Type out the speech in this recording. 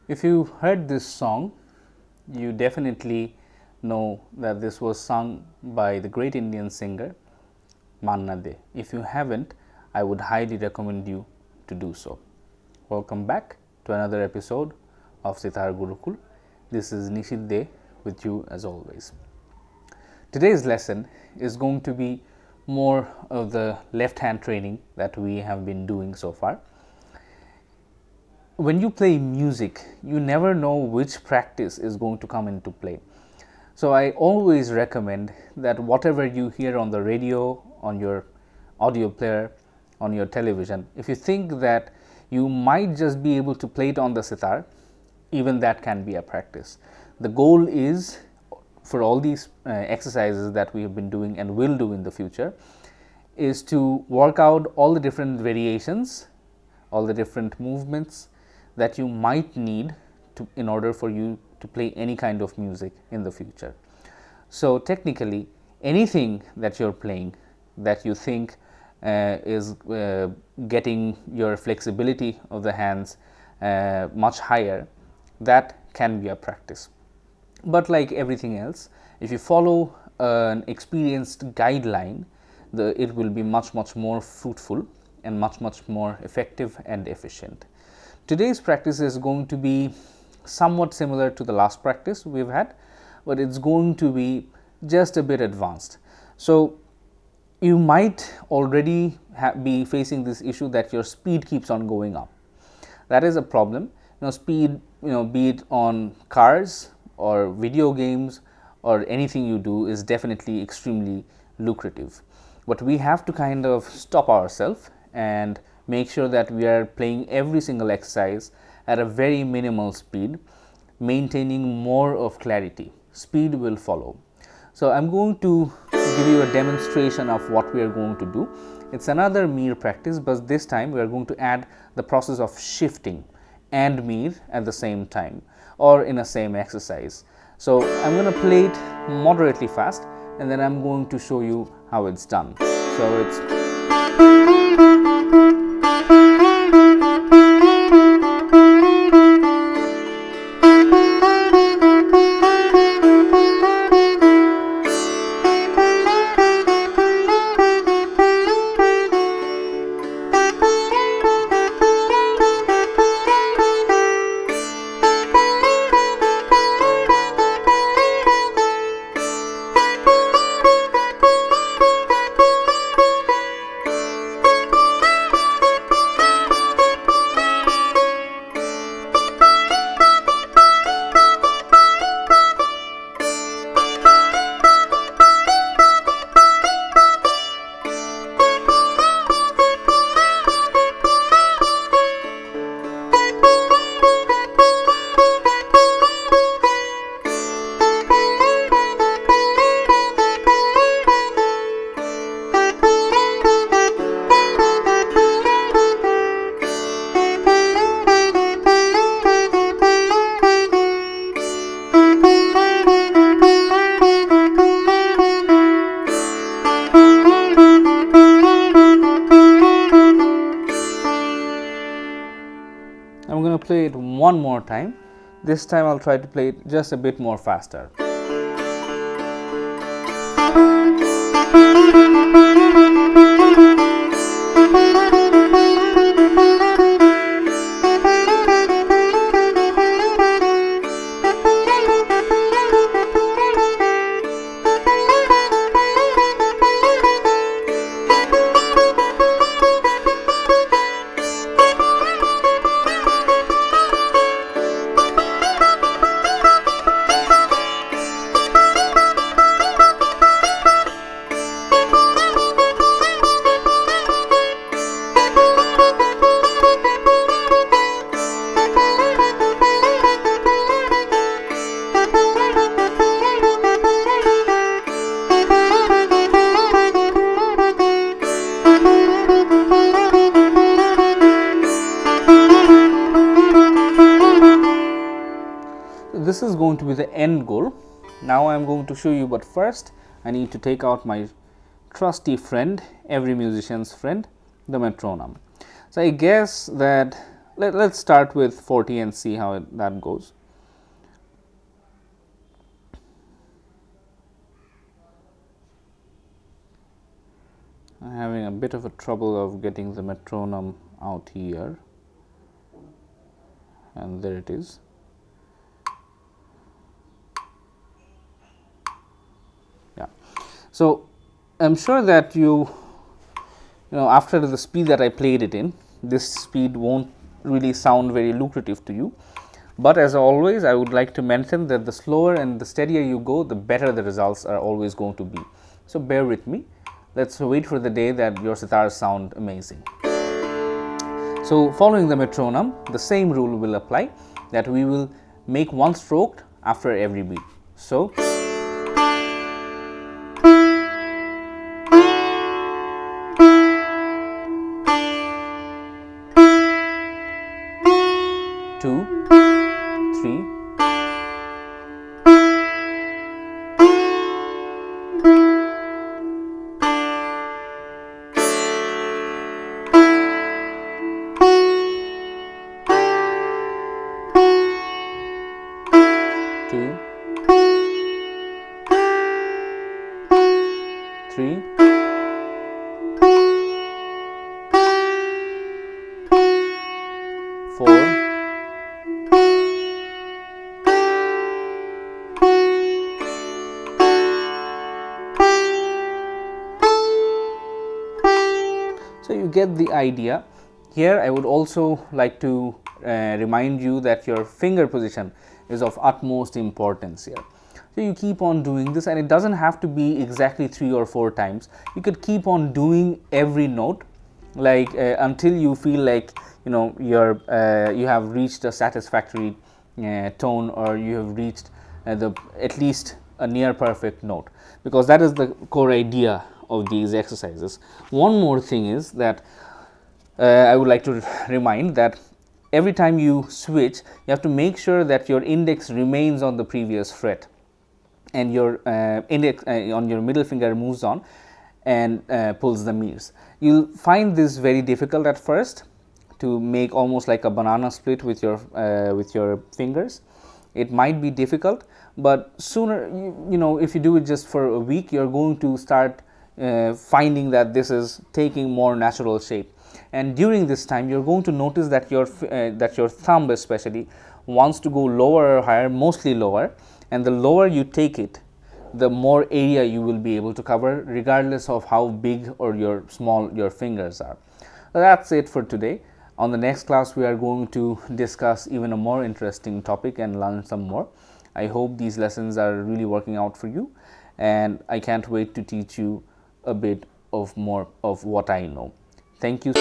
If you heard this song, you definitely know that this was sung by the great Indian singer Meend Dey. If you haven't, I would highly recommend you to do so. Welcome back to another episode of SItar Gurukul. This is Nishit Dey with you as always. Today's lesson is going to be more of the left hand training that we have been doing so far. When you play music, you never know which practice is going to come into play. So I always recommend that whatever you hear on the radio, on your audio player, on your television, if you think that you might just be able to play it on the sitar, even that can be a practice. The goal is for all these exercises that we have been doing and will do in the future is to work out all the different variations, all the different movements that you might need in order for you to play any kind of music in the future. So technically, anything that you're playing that you think is getting your flexibility of the hands much higher, that can be a practice. But like everything else, if you follow an experienced guideline, it will be much more fruitful and much more effective and efficient. Today's practice is going to be somewhat similar to the last practice we've had, but it's going to be just a bit advanced. So you might already be facing this issue that your speed keeps on going up. That is a problem. Speed, be it on cars or video games or anything you do, is definitely extremely lucrative. But we have to kind of stop ourselves and make sure that we are playing every single exercise at a very minimal speed, maintaining more of clarity. Speed will follow. So I'm going to give you a demonstration of what we are going to do. It's another mere practice, but this time we are going to add the process of shifting and mere at the same time or in a same exercise. So I'm going to play it moderately fast and then I'm going to show you how it's done. So it's I'm going to play it one more time. This time I'll try to play it just a bit more faster. This is going to be the end goal. Now I am going to show you, but first I need to take out my trusty friend, every musician's friend, the metronome. So I guess that let's start with 40 and see how that goes. I'm having a bit of a trouble of getting the metronome out here, and there it is. Yeah. So I'm sure that you know, after the speed that I played it in, this speed won't really sound very lucrative to you. But as always, I would like to mention that the slower and the steadier you go, the better the results are always going to be. So bear with me. Let's wait for the day that your sitars sound amazing. So following the metronome, the same rule will apply, that we will make one stroke after every beat. So two, three, two, three, four, so you get the idea. Here I would also like to remind you that your finger position is of utmost importance here. So you keep on doing this, and it doesn't have to be exactly 3 or 4 times. You could keep on doing every note, like until you feel like you know you have reached a satisfactory tone, or you have reached at least a near perfect note, because that is the core idea of these exercises. One more thing is that I would like to remind that every time you switch, you have to make sure that your index remains on the previous fret, and your index on your middle finger moves on and pulls the meends. You'll find this very difficult at first, to make almost like a banana split with your fingers. It might be difficult, but sooner you know, if you do it just for a week, you're going to start finding that this is taking more natural shape. And during this time, you're going to notice that your thumb especially wants to go lower or higher, mostly lower, and the lower you take it, the more area you will be able to cover, regardless of how big or small your fingers are. That's it for today. On the next class, we are going to discuss even a more interesting topic and learn some more. I hope these lessons are really working out for you, and I can't wait to teach you a bit of more of what I know. Thank you.